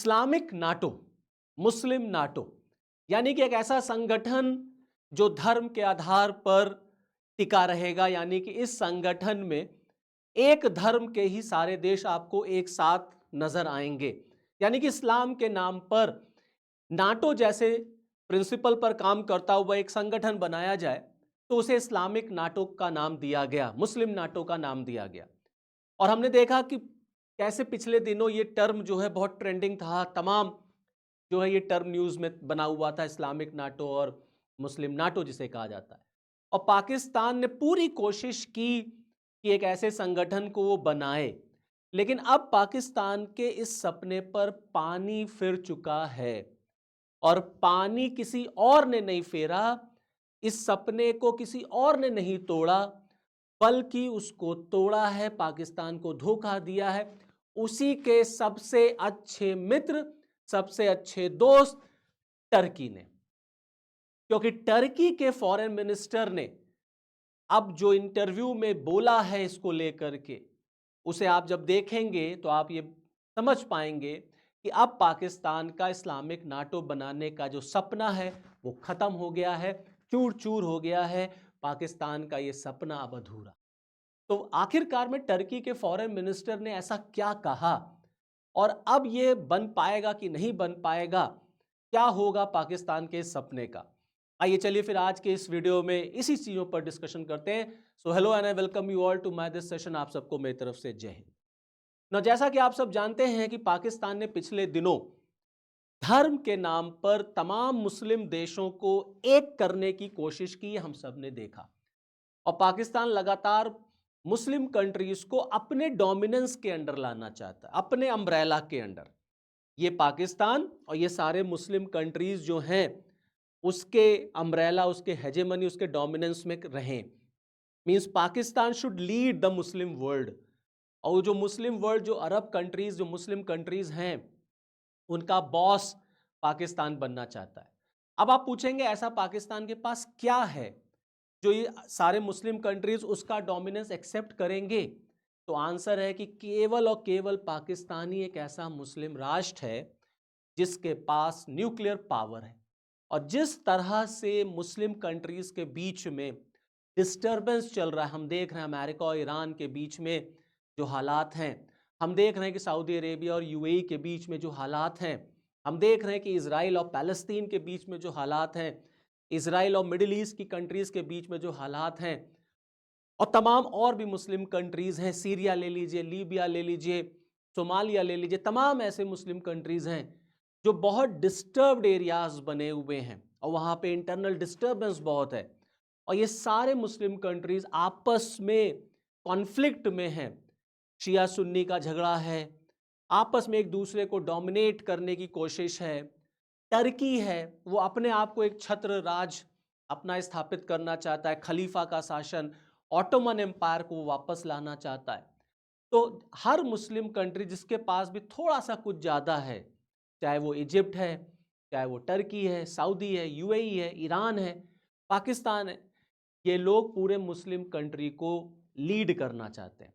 Islamic NATO, मुस्लिम NATO, यानी कि एक ऐसा संगठन जो धर्म के आधार पर टिका रहेगा, यानी कि इस संगठन में एक धर्म के ही सारे देश आपको एक साथ नजर आएंगे। यानी कि इस्लाम के नाम पर नाटो जैसे प्रिंसिपल पर काम करता हुआ एक संगठन बनाया जाए तो उसे इस्लामिक नाटो का नाम दिया गया, मुस्लिम नाटो का नाम दिया गया। और हमने देखा कि कैसे पिछले दिनों ये टर्म जो है बहुत ट्रेंडिंग था, तमाम जो है ये टर्म न्यूज़ में बना हुआ था, इस्लामिक नाटो और मुस्लिम नाटो जिसे कहा जाता है। और पाकिस्तान ने पूरी कोशिश की कि एक ऐसे संगठन को वो बनाए, लेकिन अब पाकिस्तान के इस सपने पर पानी फिर चुका है। और पानी किसी और ने नहीं फेरा, इस सपने को किसी और ने नहीं तोड़ा, बल्कि उसको तोड़ा है, पाकिस्तान को धोखा दिया है उसी के सबसे अच्छे मित्र, सबसे अच्छे दोस्त टर्की ने। क्योंकि टर्की के फॉरेन मिनिस्टर ने अब जो इंटरव्यू में बोला है इसको लेकर के, उसे आप जब देखेंगे तो आप ये समझ पाएंगे कि अब पाकिस्तान का इस्लामिक नाटो बनाने का जो सपना है वो खत्म हो गया है, चूर चूर हो गया है। पाकिस्तान का ये सपना अब अधूरा। तो आखिरकार में टर्की के फॉरेन मिनिस्टर ने ऐसा क्या कहा और अब ये बन पाएगा कि नहीं बन पाएगा, क्या होगा पाकिस्तान के इस सपने का? आइए चलिए फिर आज के इस वीडियो में इसी चीजों पर डिस्कशन करते हैं। So hello and I welcome you all to my this session. आप सबको मेरी तरफ से जय हिंद। ना जैसा कि आप सब जानते हैं कि पाकिस्तान ने पिछले दिनों धर्म के नाम पर तमाम मुस्लिम देशों को एक करने की कोशिश की, हम सब ने देखा। और पाकिस्तान लगातार मुस्लिम कंट्रीज को अपने डोमिनेंस के अंडर लाना चाहता है, अपने अम्ब्रेला के अंडर। ये पाकिस्तान और ये सारे मुस्लिम कंट्रीज जो हैं उसके अम्ब्रेला, उसके हेजेमनी, उसके डोमिनेंस में रहें। Means Pakistan should lead the Muslim world. और जो मुस्लिम वर्ल्ड, जो अरब कंट्रीज, जो मुस्लिम कंट्रीज हैं, उनका बॉस पाकिस्तान बनना चाहता है। अब आप पूछेंगे ऐसा पाकिस्तान के पास क्या है जो ये सारे मुस्लिम कंट्रीज उसका डोमिनेंस एक्सेप्ट करेंगे? तो आंसर है कि केवल और केवल पाकिस्तान ही एक ऐसा मुस्लिम राष्ट्र है जिसके पास न्यूक्लियर पावर है। और जिस तरह से मुस्लिम कंट्रीज के बीच में डिस्टर्बेंस चल रहा है, हम देख रहे हैं अमेरिका और ईरान के बीच में जो हालात हैं, हम देख रहे हैं कि सऊदी अरेबिया और यूएई के बीच में जो हालात हैं, हम देख रहे हैं कि इजराइल और पैलेस्तीन के बीच में जो हालात हैं, इजराइल और मिडिल ईस्ट की कंट्रीज के बीच में जो हालात हैं, और तमाम और भी मुस्लिम कंट्रीज हैं, सीरिया ले लीजिए, लीबिया ले लीजिए, सोमालिया ले लीजिए, तमाम ऐसे मुस्लिम कंट्रीज हैं जो बहुत डिस्टर्ब्ड एरियाज बने हुए हैं और वहाँ पे इंटरनल डिस्टर्बेंस बहुत है। और ये सारे मुस्लिम कंट्रीज आपस में कॉन्फ्लिक्ट में हैं, शिया सुन्नी का झगड़ा है, आपस में एक दूसरे को डोमिनेट करने की कोशिश है। टर्की है, वो अपने आप को एक छत्र राज अपना स्थापित करना चाहता है, खलीफा का शासन, ऑटोमन एम्पायर को वापस लाना चाहता है। तो हर मुस्लिम कंट्री जिसके पास भी थोड़ा सा कुछ ज़्यादा है, चाहे वो इजिप्ट है, चाहे वो टर्की है, सऊदी है, यूएई है, ईरान है, पाकिस्तान है, ये लोग पूरे मुस्लिम कंट्री को लीड करना चाहते हैं।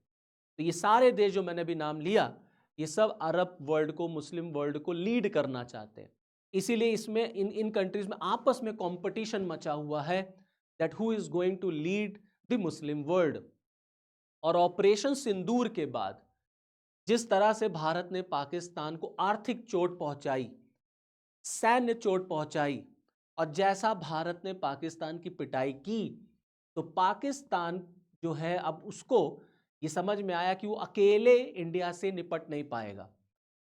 तो ये सारे देश जो मैंने भी नाम लिया, ये सब अरब वर्ल्ड को, मुस्लिम वर्ल्ड को लीड करना चाहते हैं। इसीलिए इसमें इन कंट्रीज में आपस में कंपटीशन मचा हुआ है that who is going to lead the Muslim world. और ऑपरेशन सिंदूर के बाद जिस तरह से भारत ने पाकिस्तान को आर्थिक चोट पहुंचाई, सैन्य चोट पहुंचाई, और जैसा भारत ने पाकिस्तान की पिटाई की, तो पाकिस्तान जो है अब उसको ये समझ में आया कि वो अकेले इंडिया से निपट नहीं पाएगा।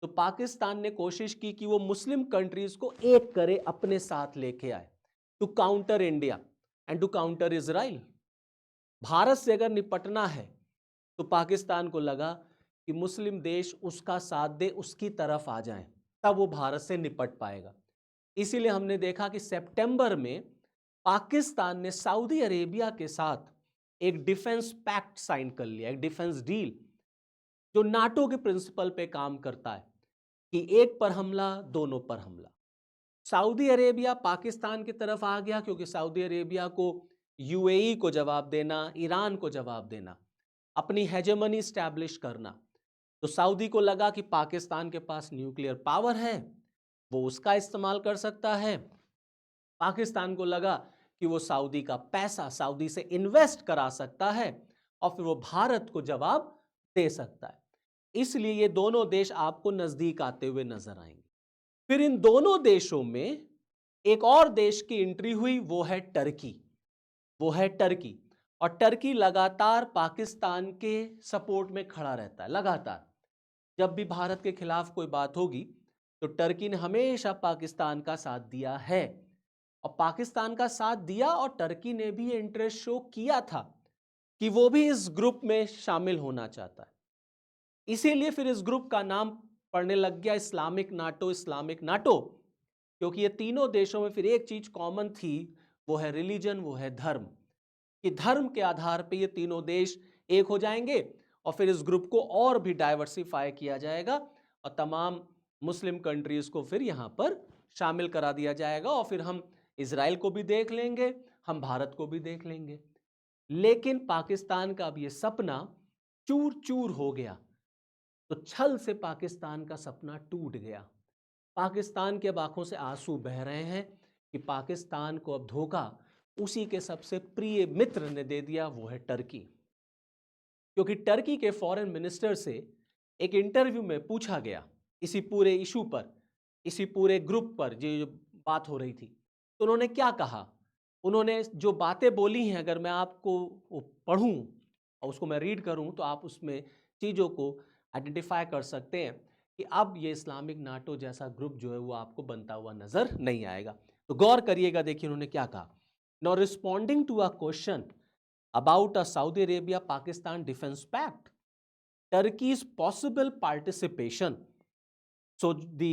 तो पाकिस्तान ने कोशिश की कि वो मुस्लिम कंट्रीज को एक करे, अपने साथ लेके आए to counter India and to counter Israel. Bharat से अगर निपटना है तो पाकिस्तान को लगा कि मुस्लिम देश उसका साथ दे, उसकी तरफ आ जाएं, तब वो भारत से निपट पाएगा। इसीलिए हमने देखा कि सितंबर में पाकिस्तान ने सऊदी अरेबिया के साथ एक डिफेंस पैक्ट साइन कर लिया, एक डिफेंस डील जो नाटो के प्रिंसिपल पे काम करता है कि एक पर हमला, दोनों पर हमला। सऊदी अरेबिया पाकिस्तान की तरफ आ गया क्योंकि सऊदी अरेबिया को यूएई को जवाब देना, ईरान को जवाब देना, अपनी हेजेमनी स्टैब्लिश करना। तो सऊदी को लगा कि पाकिस्तान के पास न्यूक्लियर पावर है, वो उसका इस्तेमाल कर सकता है। पाकिस्तान को लगा कि वो सऊदी का पैसा सऊदी से इन्वेस्ट करा सकता है और फिर वो भारत को जवाब दे सकता है। इसलिए ये दोनों देश आपको नजदीक आते हुए नजर आएंगे। फिर इन दोनों देशों में एक और देश की एंट्री हुई, वो है टर्की। वो है टर्की। और टर्की लगातार पाकिस्तान के सपोर्ट में खड़ा रहता है। लगातार जब भी भारत के खिलाफ कोई बात होगी तो टर्की ने हमेशा पाकिस्तान का साथ दिया है। और पाकिस्तान का साथ दिया और टर्की ने भी इंटरेस्ट शो किया था कि वो भी इस ग्रुप में शामिल होना चाहता है। इसीलिए फिर इस ग्रुप का नाम पड़ने लग गया इस्लामिक नाटो। इस्लामिक नाटो क्योंकि ये तीनों देशों में फिर एक चीज कॉमन थी, वो है रिलीजन, वो है धर्म। कि धर्म के आधार पे ये तीनों देश एक हो जाएंगे और फिर इस ग्रुप को और भी डाइवर्सिफाई किया जाएगा और तमाम मुस्लिम कंट्रीज को फिर यहाँ पर शामिल करा दिया जाएगा और फिर हम इजराइल को भी देख लेंगे, हम भारत को भी देख लेंगे। लेकिन पाकिस्तान का अब ये सपना चूर चूर हो गया। तो छल से पाकिस्तान का सपना टूट गया। पाकिस्तान के अब आंखों से आंसू बह रहे हैं कि पाकिस्तान को अब धोखा उसी के सबसे प्रिय मित्र ने दे दिया, वो है टर्की। क्योंकि टर्की के फॉरेन मिनिस्टर से एक इंटरव्यू में पूछा गया इसी पूरे इशू पर, इसी पूरे ग्रुप पर जो बात हो रही थी, तो उन्होंने क्या कहा। उन्होंने जो बातें बोली हैं, अगर मैं आपको पढ़ूं और उसको मैं रीड करूं तो आप उसमें चीज़ों को आइडेंटिफाई कर सकते हैं कि अब ये इस्लामिक नाटो जैसा ग्रुप जो है वो आपको बनता हुआ नजर नहीं आएगा। तो गौर करिएगा, देखिए उन्होंने क्या कहा। Now responding to a question about a Saudi Arabia Pakistan defense pact, Turkey's possible participation. So the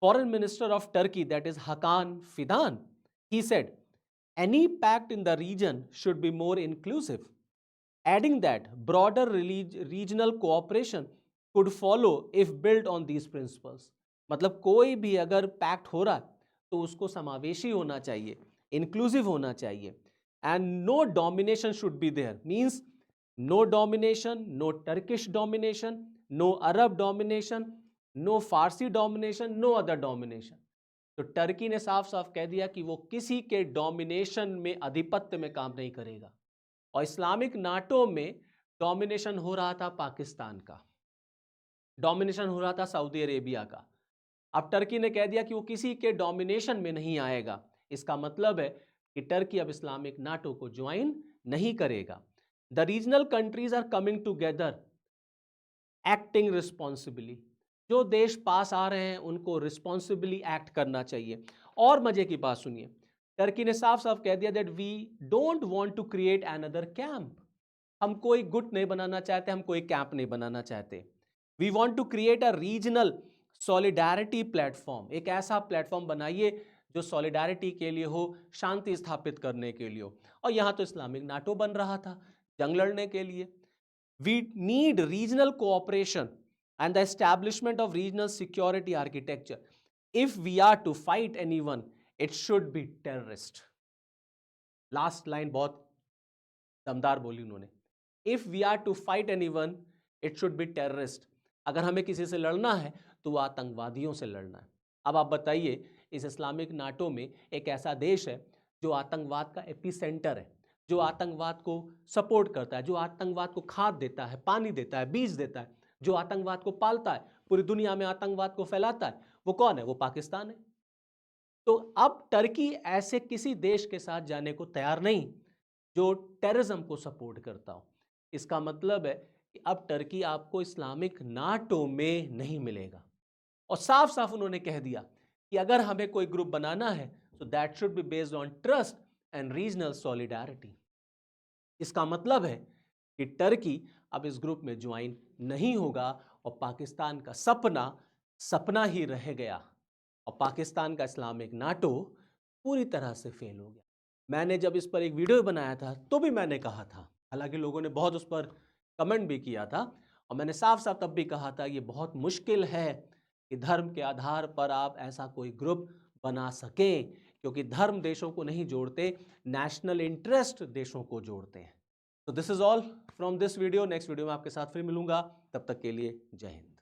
foreign minister of Turkey, that is Hakan Fidan, he said any pact in the region should be more inclusive, adding that broader regional cooperation could follow if built on these principles. मतलब कोई भी अगर pact हो रहा है तो उसको समावेशी होना चाहिए, इंक्लूसिव होना चाहिए, and no domination should be there. Means no domination, no Turkish domination, no Arab domination, no Farsi domination, no other domination. तो टर्की ने साफ साफ कह दिया कि वो किसी के डोमिनेशन में, आधिपत्य में काम नहीं करेगा। और इस्लामिक नाटो में डोमिनेशन हो रहा था पाकिस्तान का, डोमिनेशन हो रहा था सऊदी अरेबिया का। अब टर्की ने कह दिया कि वो किसी के डोमिनेशन में नहीं आएगा। इसका मतलब है कि टर्की अब इस्लामिक नाटो को ज्वाइन नहीं करेगा। The regional countries are coming together acting responsibly. जो देश पास आ रहे हैं उनको रिस्पॉन्सिबली एक्ट करना चाहिए। और मजे की बात सुनिए, टर्की ने साफ साफ कह दिया that we don't want to create another camp. हम कोई गुट नहीं बनाना चाहते, हम कोई कैंप नहीं बनाना चाहते। We want to create a regional solidarity platform. एक ऐसा प्लेटफॉर्म बनाइए जो सॉलिडारिटी के लिए हो, शांति स्थापित करने के लिए हो। और यहां तो इस्लामिक नाटो बन रहा था जंग लड़ने के लिए। We need regional cooperation and the establishment of regional security architecture. If we are to fight anyone it should be terrorist. Last line बहुत दमदार बोली उन्होंने। If we are to fight anyone it should be terrorist. अगर हमें किसी से लड़ना है तो वो आतंकवादियों से लड़ना है। अब आप बताइए, इस इस्लामिक नाटो में एक ऐसा देश है जो आतंकवाद का एपिसेंटर है, जो आतंकवाद को सपोर्ट करता है, जो आतंकवाद को खाद देता है, पानी देता है, बीज देता है, जो आतंकवाद को पालता है, पूरी दुनिया में आतंकवाद को फैलाता है, वो कौन है? वो पाकिस्तान है। तो अब टर्की ऐसे किसी देश के साथ जाने को तैयार नहीं जो टेररिज्म को सपोर्ट करता हो। इसका मतलब है कि अब टर्की आपको इस्लामिक नाटो में नहीं मिलेगा। और साफ साफ उन्होंने कह दिया कि अगर हमें कोई ग्रुप बनाना है तो that should be based on trust and regional solidarity. इसका मतलब है कि टर्की अब इस ग्रुप में ज्वाइन नहीं होगा और पाकिस्तान का सपना सपना ही रह गया और पाकिस्तान का इस्लामिक नाटो पूरी तरह से फेल हो गया। मैंने जब इस पर एक वीडियो बनाया था तो भी मैंने कहा था, हालांकि लोगों ने बहुत उस पर कमेंट भी किया था, और मैंने साफ साफ तब भी कहा था ये बहुत मुश्किल है कि धर्म के आधार पर आप ऐसा कोई ग्रुप बना सकें, क्योंकि धर्म देशों को नहीं जोड़ते, नेशनल इंटरेस्ट देशों को जोड़ते हैं। तो this is all from this video. Next video में आपके साथ फिर मिलूंगा, तब तक के लिए जय हिंद।